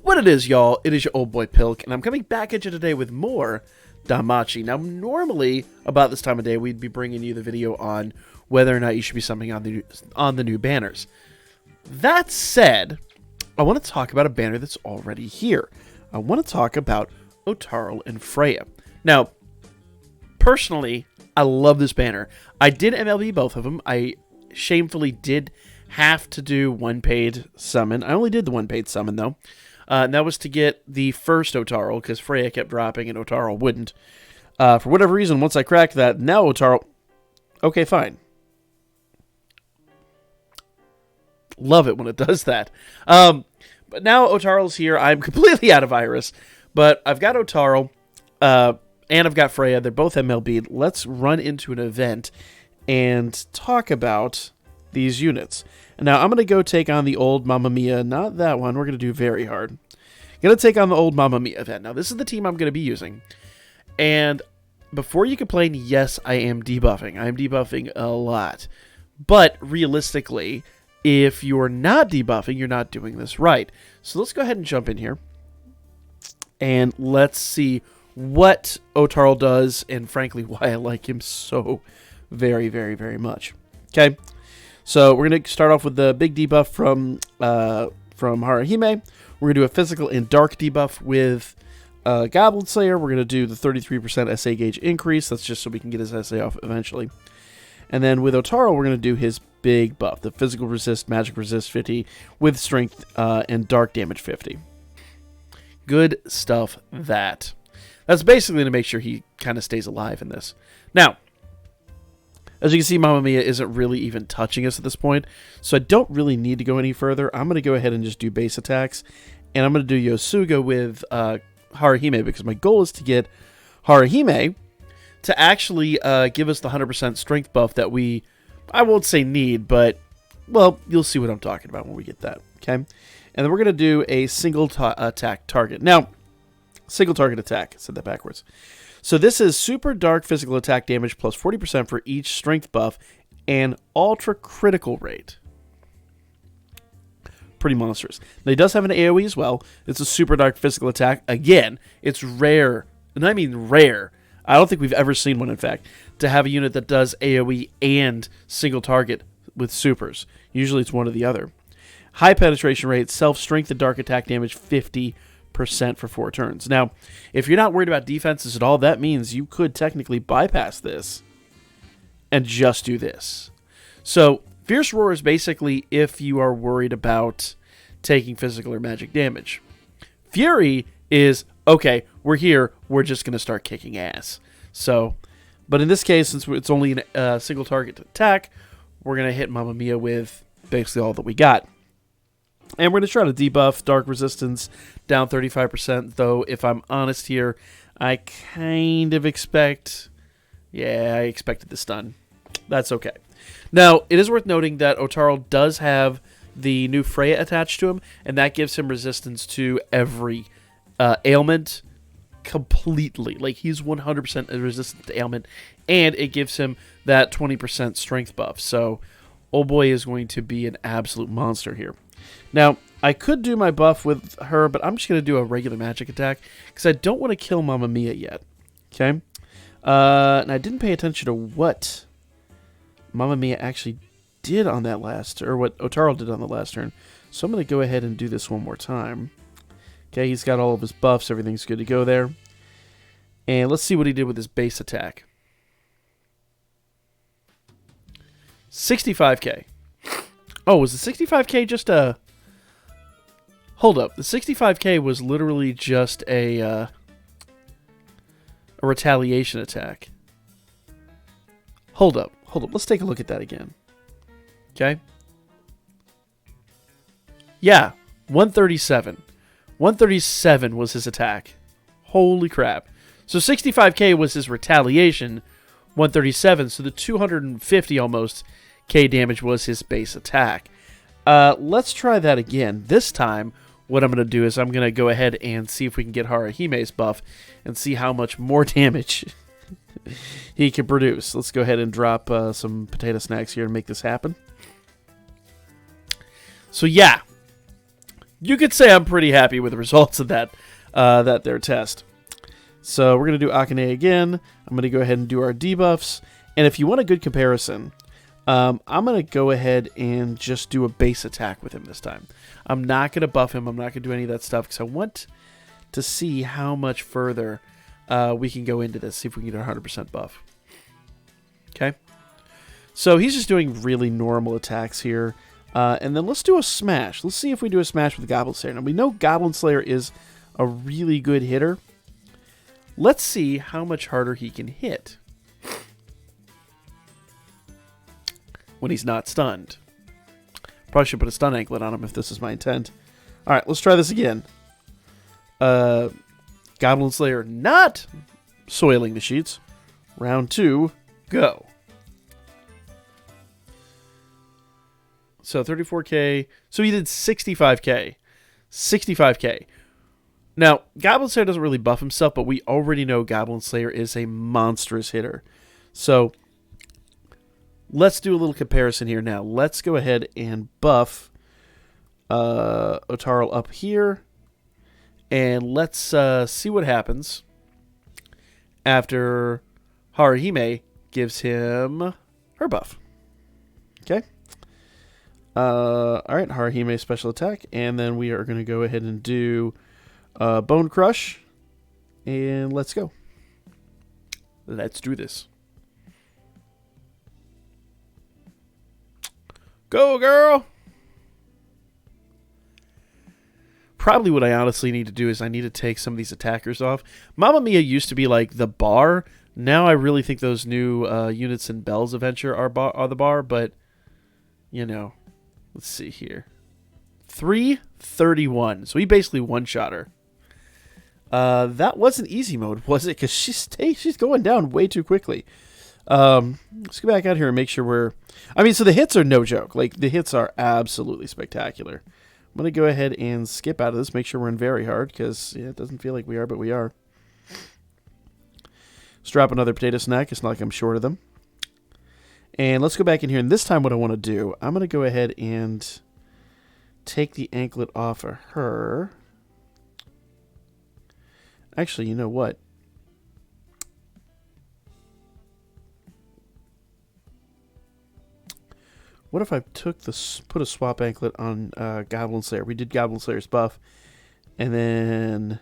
What it is, y'all, it is your old boy Pilk, and I'm coming back at you today with more Danmachi. Now, normally, about this time of day, we'd be bringing you the video on whether or not you should be summing on the new banners. That said, I want to talk about a banner that's already here. I want to talk about OTTARL and Freya. Now, personally, I love this banner. I did MLB both of them. I shamefully did have to do one paid summon. I only did the one paid summon, though. And that was to get the first OTTARL, because Freya kept dropping and OTTARL wouldn't. For whatever reason, once I cracked that, now OTTARL... Okay, fine. Love it when it does that. But now OTTARL's here. I'm completely out of Iris. But I've got OTTARL, and I've got Freya. They're both MLB. Let's run into an event and talk about these units. Now, I'm going to go take on the old Mamma Mia. Not that one. We're going to do very hard. Going to take on the old Mamma Mia event. Now, this is the team I'm going to be using. And before you complain, yes, I am debuffing. I am debuffing a lot. But realistically, if you're not debuffing, you're not doing this right. So let's go ahead and jump in here. And let's see what OTTARL does, and frankly, why I like him so very, very, very much. Okay. So we're going to start off with the big debuff from Haruhime. We're going to do a physical and dark debuff with Goblin Slayer. We're going to do the 33% SA gauge increase. That's just so we can get his SA off eventually. And then with OTTARL, we're going to do his big buff, the physical resist, magic resist 50 with strength and dark damage 50. Good stuff, that. That's basically to make sure he kind of stays alive in this. Now, as you can see, Mamma Mia isn't really even touching us at this point, so I don't really need to go any further. I'm going to go ahead and just do base attacks, and I'm going to do Yosuga with Haruhime, because my goal is to get Haruhime to actually give us the 100% strength buff that we, I won't say need, but, well, you'll see what I'm talking about when we get that, okay? And then we're going to do a single attack target. Now, single target attack, I said that backwards. So this is super dark physical attack damage plus 40% for each strength buff and ultra critical rate. Pretty monstrous. Now he does have an AoE as well. It's a super dark physical attack. Again, it's rare, and I mean rare. I don't think we've ever seen one, in fact, to have a unit that does AoE and single target with supers. Usually it's one or the other. High penetration rate, self-strength and dark attack damage 50% for 4 turns. Now, if you're not worried about defenses at all, that means you could technically bypass this and just do this. So, Fierce Roar is basically if you are worried about taking physical or magic damage. Fury is, okay, we're here, we're just going to start kicking ass. So, but in this case, since it's only a single target attack, we're going to hit Mamma Mia with basically all that we got. And we're going to try to debuff Dark Resistance down 35%, though if I'm honest here, I kind of expect... Yeah, I expected this stun. That's okay. Now, it is worth noting that OTTARL does have the new Freya attached to him, and that gives him resistance to every ailment completely. Like, he's 100% resistant to ailment, and it gives him that 20% strength buff. So, old boy is going to be an absolute monster here. Now, I could do my buff with her, but I'm just going to do a regular magic attack because I don't want to kill Mamma Mia yet. Okay? And I didn't pay attention to what Mamma Mia actually did on that last, or what OTTARL did on the last turn. So I'm going to go ahead and do this one more time. Okay, he's got all of his buffs. Everything's good to go there. And let's see what he did with his base attack. 65k. Oh, was the 65k just a... Hold up. The 65k was literally just a retaliation attack. Hold up. Hold up. Let's take a look at that again. Okay. Yeah. 137. 137 was his attack. Holy crap. So 65k was his retaliation. 137. So the 250 almost K damage was his base attack. Let's try that again. This time, what I'm going to do is I'm going to go ahead and see if we can get Haruhime's buff and see how much more damage he can produce. Let's go ahead and drop some potato snacks here and make this happen. So yeah, you could say I'm pretty happy with the results of that their test. So we're going to do Akane again. I'm going to go ahead and do our debuffs. And if you want a good comparison, I'm going to go ahead and just do a base attack with him this time. I'm not going to buff him. I'm not going to do any of that stuff because I want to see how much further we can go into this, see if we can get a 100% buff. Okay. So he's just doing really normal attacks here. And then let's do a smash. Let's see if we do a smash with Goblin Slayer. Now, we know Goblin Slayer is a really good hitter. Let's see how much harder he can hit when he's not stunned. Probably should put a stun anklet on him if this is my intent. All right, let's try this again. Goblin Slayer not soiling the sheets. Round 2, go. So 34k. So he did 65k. 65k. Now, Goblin Slayer doesn't really buff himself, but we already know Goblin Slayer is a monstrous hitter. So let's do a little comparison here now. Let's go ahead and buff OTTARL up here. And let's see what happens after Haruhime gives him her buff. Okay. All right, Haruhime special attack. And then we are going to go ahead and do Bone Crush. And let's go. Let's do this. Go, girl! Probably what I honestly need to do is I need to take some of these attackers off. Mamma Mia used to be like the bar. Now I really think those new units in Bell's Adventure are the bar, but, you know, let's see here. 331. So he basically one-shot her. That wasn't easy mode, was it? Because she's going down way too quickly. Let's go back out here and make sure we're... I mean, so the hits are no joke. Like, the hits are absolutely spectacular. I'm going to go ahead and skip out of this, make sure we're in very hard, because it doesn't feel like we are, but we are. Let's drop another potato snack. It's not like I'm short of them. And let's go back in here, and this time what I want to do, I'm going to go ahead and take the anklet off of her. Actually, you know what? What if I put a swap anklet on Goblin Slayer? We did Goblin Slayer's buff, and then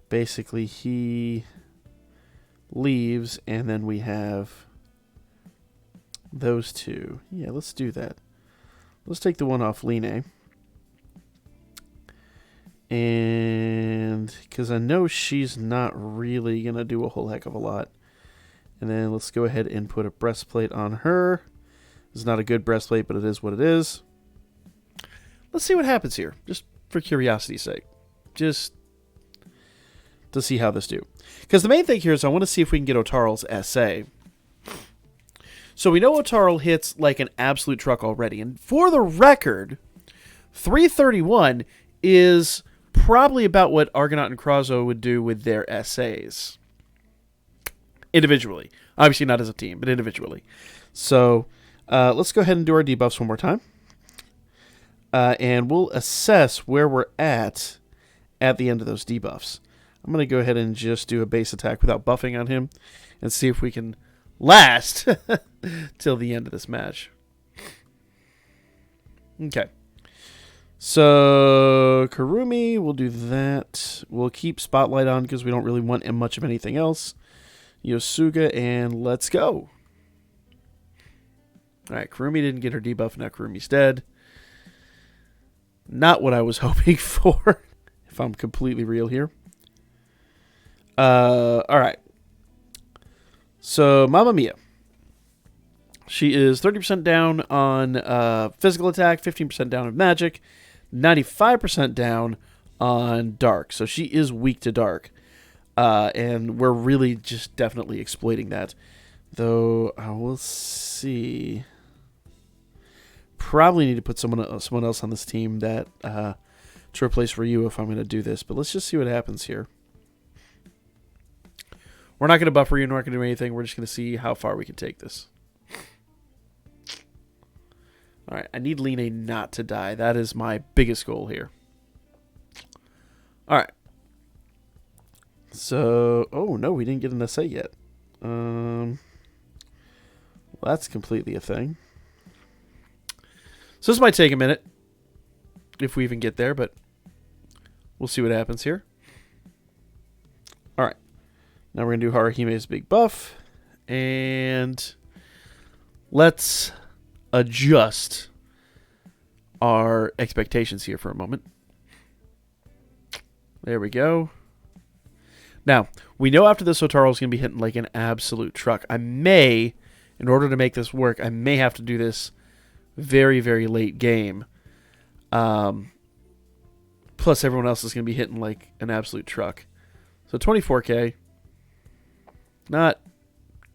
basically he leaves, and then we have those two. Yeah, let's do that. Let's take the one off Line. And because I know she's not really going to do a whole heck of a lot. And then let's go ahead and put a breastplate on her. It's not a good breastplate, but it is what it is. Let's see what happens here, just for curiosity's sake. Just to see how this do. Because the main thing here is I want to see if we can get OTTARL's SA. So we know OTTARL hits like an absolute truck already. And for the record, 331 is probably about what Argonaut and Krazo would do with their SAs. Individually. Obviously not as a team, but individually. So... let's go ahead and do our debuffs one more time. And we'll assess where we're at the end of those debuffs. I'm going to go ahead and just do a base attack without buffing on him and see if we can last till the end of this match. Okay. So, Kurumi, we'll do that. We'll keep Spotlight on because we don't really want much of anything else. Yosuga, and let's go. Alright, Kurumi didn't get her debuff, now Kurumi's dead. Not what I was hoping for, if I'm completely real here. Alright. So, Mamma Mia. She is 30% down on physical attack, 15% down on magic, 95% down on dark. So she is weak to dark. And we're really just definitely exploiting that. Though, I will see... Probably need to put someone else on this team that to replace Ryu if I'm going to do this. But let's just see what happens here. We're not going to buff Ryu. We're not going to do anything. We're just going to see how far we can take this. All right, I need Line not to die. That is my biggest goal here. All right. So, oh no, we didn't get an SA yet. Well, that's completely a thing. So this might take a minute, if we even get there, but we'll see what happens here. All right. Now we're going to do Harahime's big buff. And let's adjust our expectations here for a moment. There we go. Now, we know after this, OTTARL is going to be hitting like an absolute truck. I may, in order to make this work, I may have to do this very, very late game. Plus, everyone else is going to be hitting like an absolute truck. So 24K. Not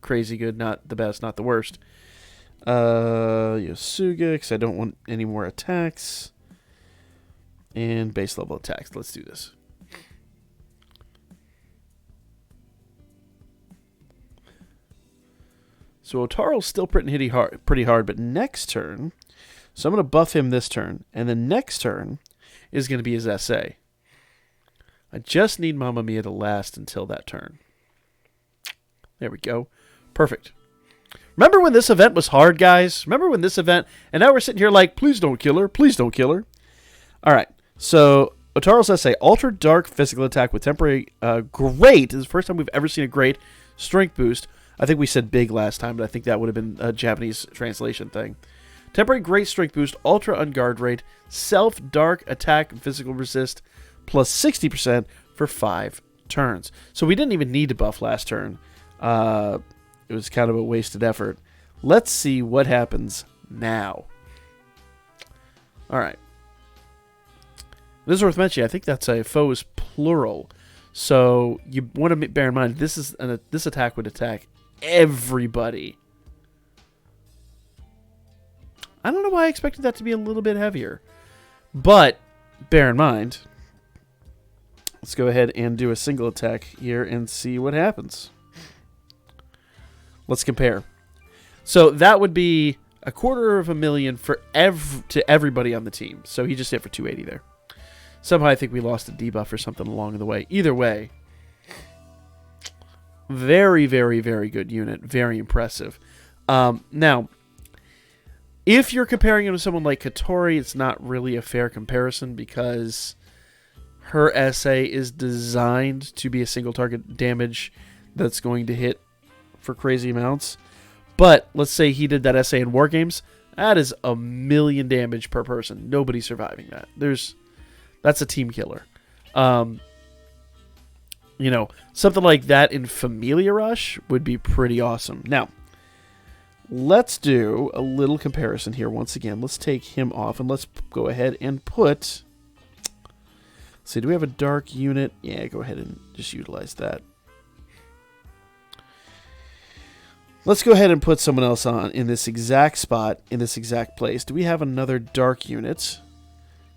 crazy good, not the best, not the worst. Yasuga, because I don't want any more attacks. And base level attacks. Let's do this. So OTTARL's still pretty hard, but next turn, so I'm going to buff him this turn, and the next turn is going to be his SA. I just need Mamma Mia to last until that turn. There we go. Perfect. Remember when this event was hard, guys? Remember when this event, and now we're sitting here like, please don't kill her, please don't kill her. All right, so OTTARL's SA, Ultra Dark Physical Attack with temporary great. This is the first time we've ever seen a great strength boost. I think we said big last time, but I think that would have been a Japanese translation thing. Temporary great strength boost, ultra unguard rate, self-dark attack and physical resist, plus 60% for 5 turns. So we didn't even need to buff last turn. It was kind of a wasted effort. Let's see what happens now. All right. This is worth mentioning. I think that's a foes plural. So you want to bear in mind, this attack would attack everybody. I don't know why I expected that to be a little bit heavier. But bear in mind, let's go ahead and do a single attack here and see what happens. Let's compare. So that would be 250,000 for to everybody on the team. So he just hit for 280 there. Somehow I think we lost a debuff or something along the way. Either way, very, very, very good unit. Very impressive. Now, if you're comparing him to someone like Katori, it's not really a fair comparison because her SA is designed to be a single target damage that's going to hit for crazy amounts. But let's say he did that SA in War Games. That is 1,000,000 damage per person. Nobody's surviving that. That's a team killer. Something like that in Familia Rush would be pretty awesome. Now, let's do a little comparison here once again. Let's take him off and let's go ahead and put... Let's see, do we have a dark unit? Yeah, go ahead and just utilize that. Let's go ahead and put someone else on in this exact spot, in this exact place. Do we have another dark unit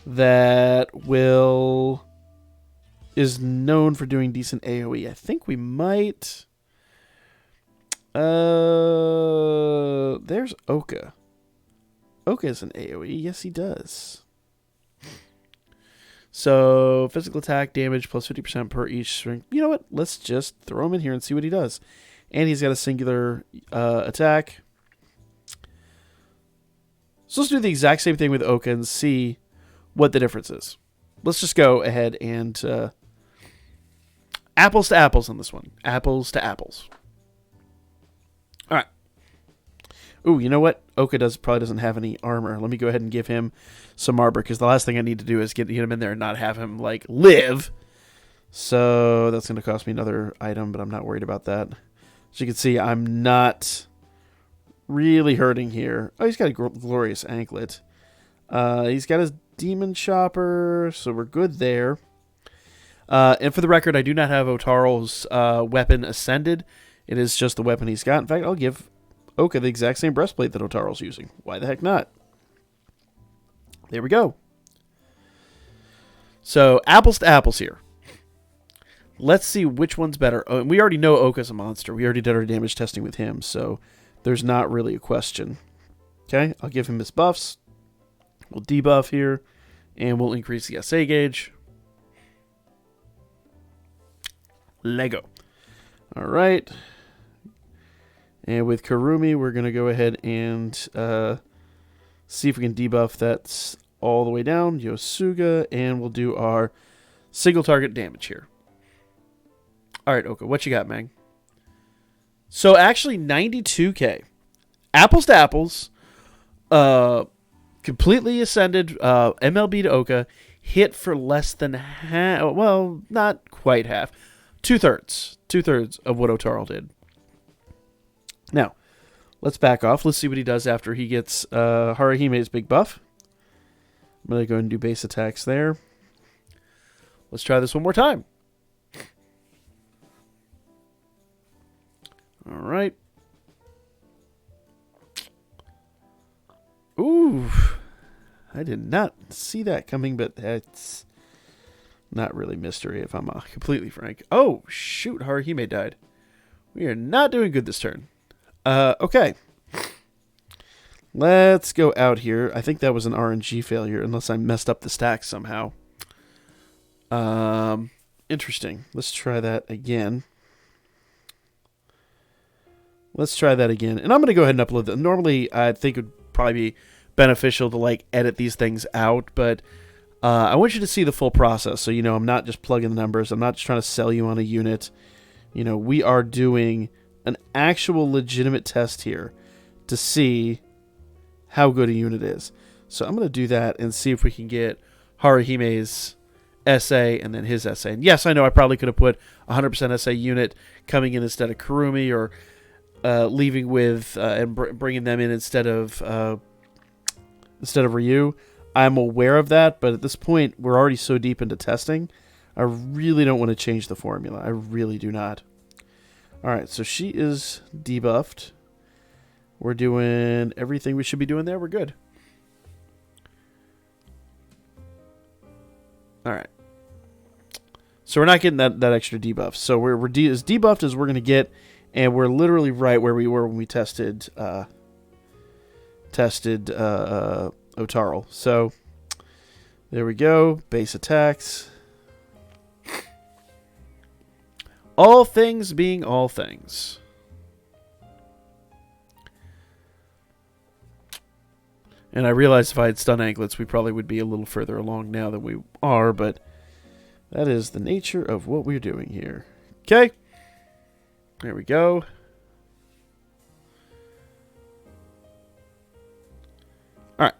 that is known for doing decent AoE? I think we might. There's Oka. Oka is an AoE. Yes, he does. So, physical attack damage plus 50% per each strength. You know what? Let's just throw him in here and see what he does. And he's got a singular attack. So let's do the exact same thing with Oka and see what the difference is. Let's just go ahead and apples to apples on this one. Apples to apples. All right. Ooh, you know what? Oka probably doesn't have any armor. Let me go ahead and give him some armor because the last thing I need to do is get him in there and not have him like live. So that's going to cost me another item, but I'm not worried about that. As you can see, I'm not really hurting here. Oh, he's got a glorious anklet. He's got his demon chopper, so we're good there. And for the record, I do not have OTTARL's weapon ascended. It is just the weapon he's got. In fact, I'll give Oka the exact same breastplate that OTTARL's using. Why the heck not? There we go. So, apples to apples here. Let's see which one's better. Oh, and we already know Oka's a monster. We already did our damage testing with him, so there's not really a question. Okay, I'll give him his buffs. We'll debuff here, and we'll increase the SA gauge. Lego. All right. And with Kurumi, we're going to go ahead and see if we can debuff that all the way down. Yosuga, and we'll do our single target damage here. All right, Oka, what you got, man? So actually 92k. Apples to apples. Completely ascended MLB to Oka. Hit for less than half. Well, not quite half. Two-thirds of what OTTARL did. Now, let's back off. Let's see what he does after he gets Haruhime's big buff. I'm going to go and do base attacks there. Let's try this one more time. All right. Ooh. I did not see that coming, but that's not really mystery if I'm completely frank. Oh, shoot. Haruhime died. We are not doing good this turn. Okay. Let's go out here. I think that was an RNG failure, unless I messed up the stack somehow. Interesting. Let's try that again. And I'm going to go ahead and upload them. Normally, I think it would probably be beneficial to, like, edit these things out, but I want you to see the full process. So, I'm not just plugging the numbers. I'm not just trying to sell you on a unit. We are doing an actual legitimate test here to see how good a unit is. So I'm going to do that and see if we can get Haruhime's SA and then his SA. And yes, I know I probably could have put 100% SA unit coming in instead of Kurumi, or leaving with and bringing them in instead of Ryu. I'm aware of that, but at this point, we're already so deep into testing. I really don't want to change the formula. I really do not. All right, so she is debuffed. We're doing everything we should be doing there. We're good. All right. So we're not getting that extra debuff. So we're as debuffed as we're going to get, and we're literally right where we were when we tested OTTARL. So there we go. Base attacks. All things being all things. And I realized if I had stun anklets, we probably would be a little further along now than we are, but that is the nature of what we're doing here. Okay. There we go. All right.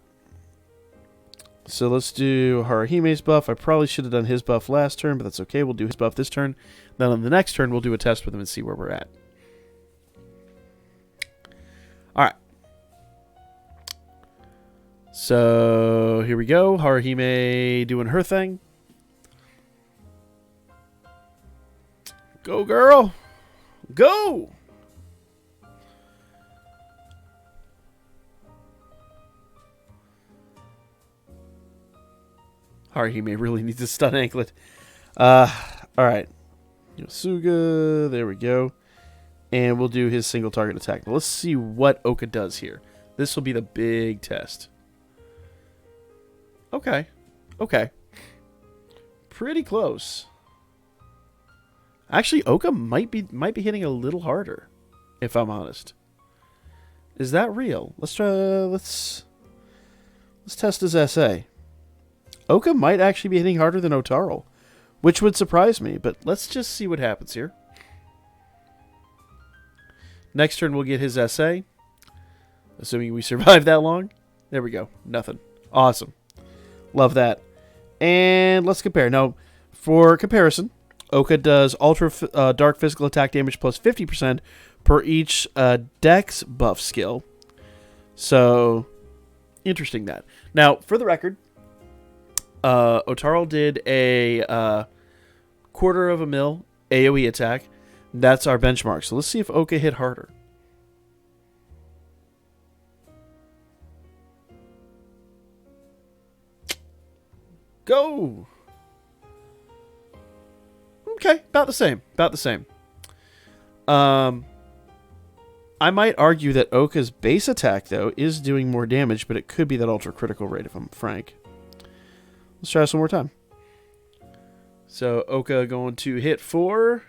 So let's do Haruhime's buff. I probably should have done his buff last turn, but that's okay. We'll do his buff this turn. Then on the next turn, we'll do a test with him and see where we're at. All right. So here we go. Haruhime doing her thing. Go, girl. Go. Haruhime really needs a stun anklet. All right. Yosuga. There we go. And we'll do his single target attack. Now let's see what Oka does here. This will be the big test. Okay. Okay. Pretty close. Actually, Oka might be hitting a little harder, if I'm honest. Is that real? Let's try. Let's test his SA. Oka might actually be hitting harder than OTTARL, which would surprise me. But let's just see what happens here. Next turn, we'll get his SA. Assuming we survive that long. There we go. Nothing. Awesome. Love that. And let's compare. Now, for comparison, Oka does ultra dark physical attack damage plus 50% per each dex buff skill. So, interesting that. Now, for the record, OTTARL did a quarter of a mil AoE attack. That's our benchmark. So let's see if Oka hit harder. Go! Okay, about the same. About the same. I might argue that Oka's base attack, though, is doing more damage, but it could be that ultra critical rate, if I'm frank. Let's try this one more time. So Oka going to hit for...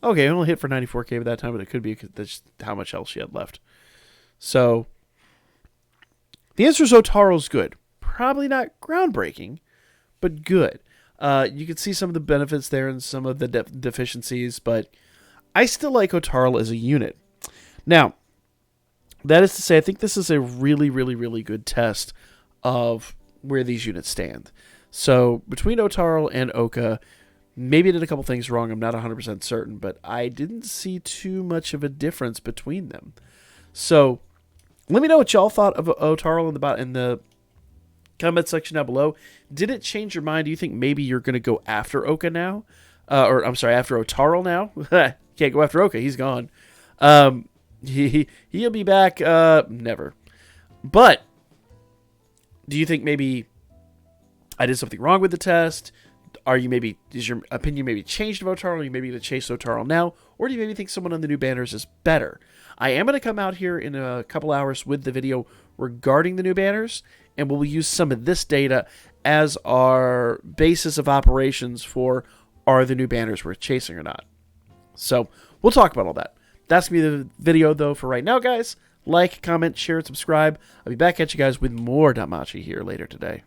Okay, it only hit for 94k at that time, but it could be because that's how much health she had left. So the answer is OTTARL's good. Probably not groundbreaking, but good. You can see some of the benefits there and some of the deficiencies, but I still like OTTARL as a unit. Now, that is to say, I think this is a really, really, really good test of where these units stand. So between OTTARL and Oka, maybe I did a couple things wrong. I'm not 100% certain, but I didn't see too much of a difference between them. So let me know what y'all thought of OTTARL in the comment section down below. Did it change your mind? Do you think maybe you're going to go after Oka now? Or I'm sorry, after OTTARL now? Can't go after Oka. He's gone. He'll be back never. But do you think maybe I did something wrong with the test? Is your opinion maybe changed of OTTARL? Are you maybe going to chase OTTARL now? Or do you maybe think someone on the new banners is better? I am going to come out here in a couple hours with the video regarding the new banners, and we'll use some of this data as our basis of operations for are the new banners worth chasing or not. So we'll talk about all that. That's going to be the video, though, for right now, guys. Like, comment, share, and subscribe. I'll be back at you guys with more Danmachi here later today.